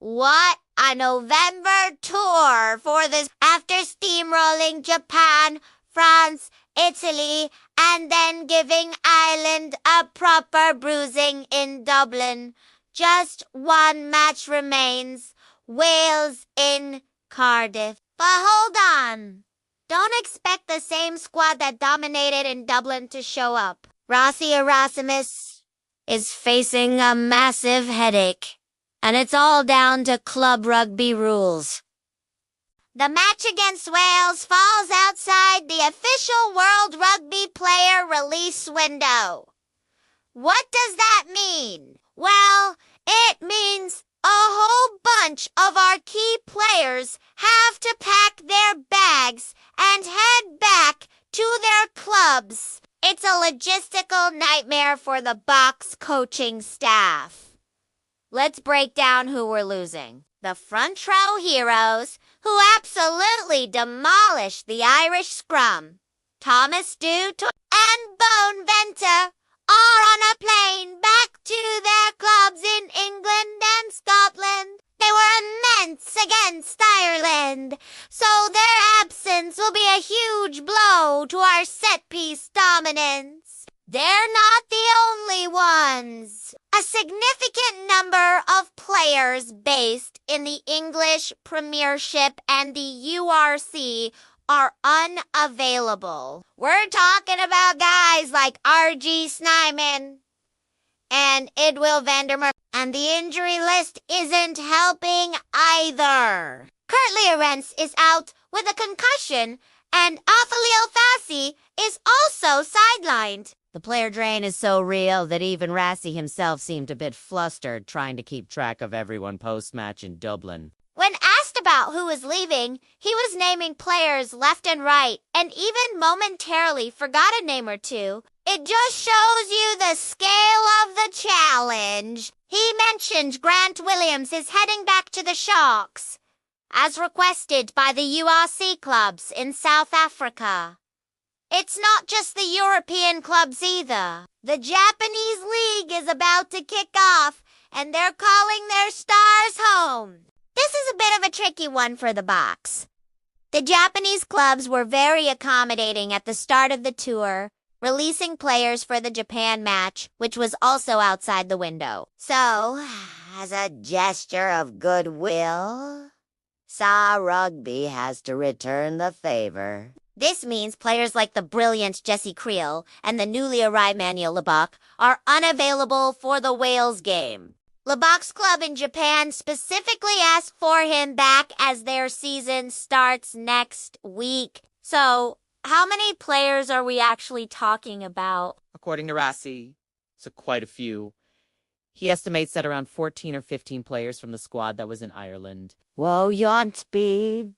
What a November tour for this after steamrolling Japan, France, Italy, and then giving Ireland a proper bruising in Dublin. Just one match remains, Wales in Cardiff. But hold on. Don't expect the same squad that dominated in Dublin to show up. Rassie Erasmus is facing a massive headache, and it's all down to club rugby rules. The match against Wales falls outside the official World Rugby player release window. What does that mean? Well, it means a whole bunch of our key players have to pack their bags and head back to their clubs. It's a logistical nightmare for the Boks coaching staff. Let's break down who we're losing. The front row heroes, who absolutely demolished the Irish scrum. Thomas Dutt and Bone Venter are on a plane back to their clubs in England and Scotland. They were immense against Ireland, so their absence will be a huge blow to our set-piece dominance. They're not the only ones. A significant number of players based in the English Premiership and the URC are unavailable. We're talking about guys like R.G. Snyman and Idwil Vandermeer, and the injury list isn't helping either. Curtly Arentz is out with a concussion, and Afalil Fassi is also sidelined. The player drain is so real that even Rassie himself seemed a bit flustered trying to keep track of everyone post-match in Dublin. When asked about who was leaving, he was naming players left and right, and even momentarily forgot a name or two. It just shows you the scale of the challenge. He mentioned Grant Williams is heading back to the Sharks, as requested by the URC clubs in South Africa. It's not just the European clubs either. The Japanese league is about to kick off, and they're calling their stars home. This is a bit of a tricky one for the Boks. The Japanese clubs were very accommodating at the start of the tour, releasing players for the Japan match, which was also outside the window. So, as a gesture of goodwill, SA Rugby has to return the favor. This means players like the brilliant Jesse Creel and the newly arrived Manuel Leboeck are unavailable for the Wales game. Leboeck's club in Japan specifically asked for him back as their season starts next week. So, how many players are we actually talking about? According to Rassie, so quite a few. He estimates that around 14 or 15 players from the squad that was in Ireland. Whoa, yawn speed.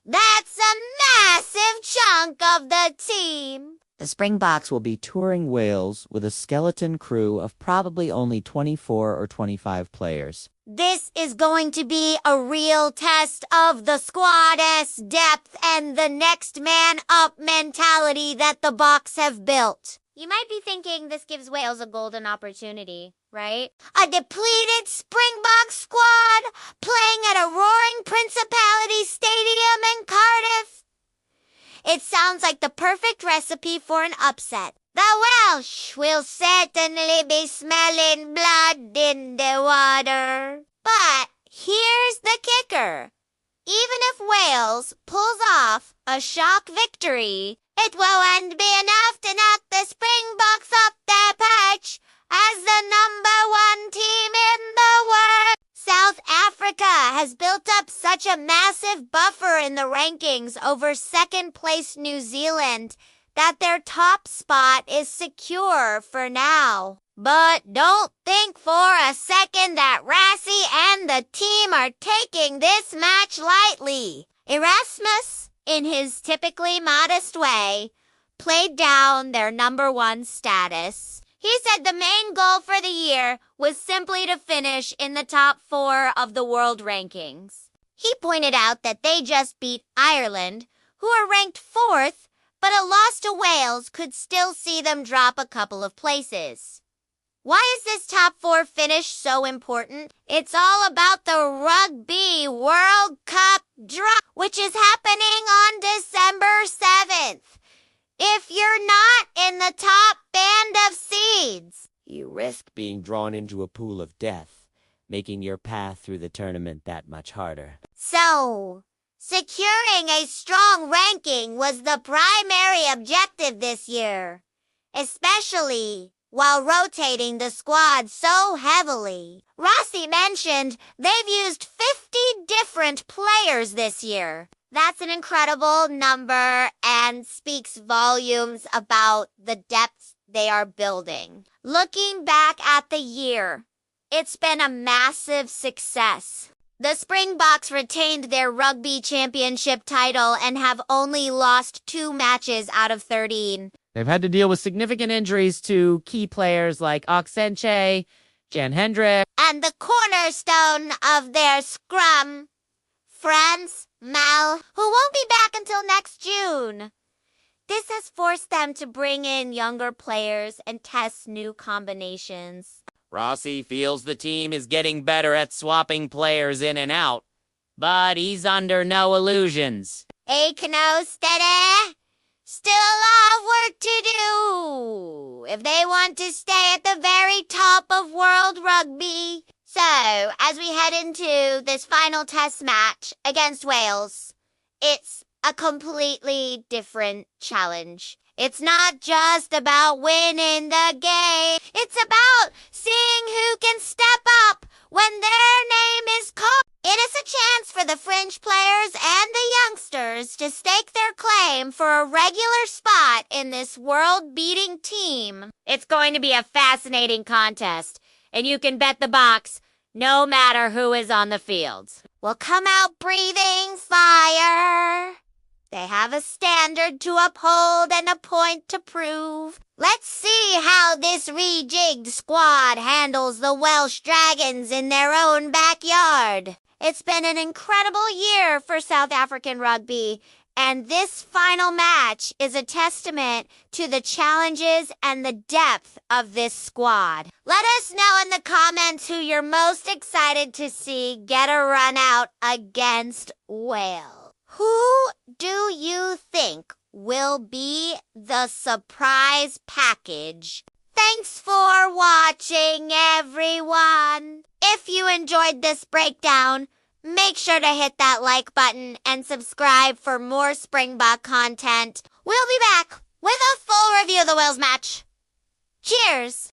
That's a massive chunk of the team. The Springboks will be touring Wales with a skeleton crew of probably only 24 or 25 players. This is going to be a real test of the squad's depth and the next man up mentality that the Boks have built. You might be thinking this gives Wales a golden opportunity, right? A depleted Springboks squad playing at a roaring Principality Stadium in Cardiff. It sounds like the perfect recipe for an upset. The Welsh will certainly be smelling blood in the water. But here's the kicker. even if Wales pulls off a shock victory, it won't be enough to knock the Springboks off their perch as the #1 team in the world. South Africa has built up such a massive buffer in the rankings over second-place New Zealand that their top spot is secure for now. But don't think for a second that Rassie and the team are taking this match lightly. Erasmus, in his typically modest way, played down their #1 status. He said the main goal for the year was simply to finish in the top 4 of the world rankings. He pointed out that they just beat Ireland, who are ranked 4th, but a loss to Wales could still see them drop a couple of places. Why is this top 4 finish so important? It's all about the Rugby World Cup draw, which is happening on December 7th. If you're not in the top band of seeds, You risk being drawn into a pool of death, making your path through the tournament that much harder. So, securing a strong ranking was the primary objective this year, especially while rotating the squad so heavily. Rassie mentioned they've used 50 different players this year. That's an incredible number and speaks volumes about the depth they are building. Looking back at the year, it's been a massive success. The Springboks retained their rugby championship title and have only lost 2 matches out of 13. They've had to deal with significant injuries to key players like Oxenche, Jan Hendrick, And the cornerstone of their scrum, France Mal, who won't be back until next June. This has forced them to bring in younger players and test new combinations. Rassie feels the team is getting better at swapping players in and out, but he's under no illusions. Kano steady. Still a lot of work to do if they want to stay at the very top of world rugby. So, as we head into this final test match against Wales, it's a completely different challenge. It's not just about winning the game. It's about seeing who can step up when their name is called. It is a chance for the fringe players and the youngsters to stake their claim for a regular spot in this world-beating team. It's going to be a fascinating contest, and you can bet the Boks, no matter who is on the field, will come out breathing fire. They have a standard to uphold and a point to prove. Let's see how this rejigged squad handles the Welsh Dragons in their own backyard. It's been an incredible year for South African rugby, and this final match is a testament to the challenges and the depth of this squad. Let us know in the comments who you're most excited to see get a run out against Wales. Who do you think will be the surprise package? Thanks for watching, everyone. If you enjoyed this breakdown, make sure to hit that like button and subscribe for more Springbok content. We'll be back with a full review of the Wales match. Cheers!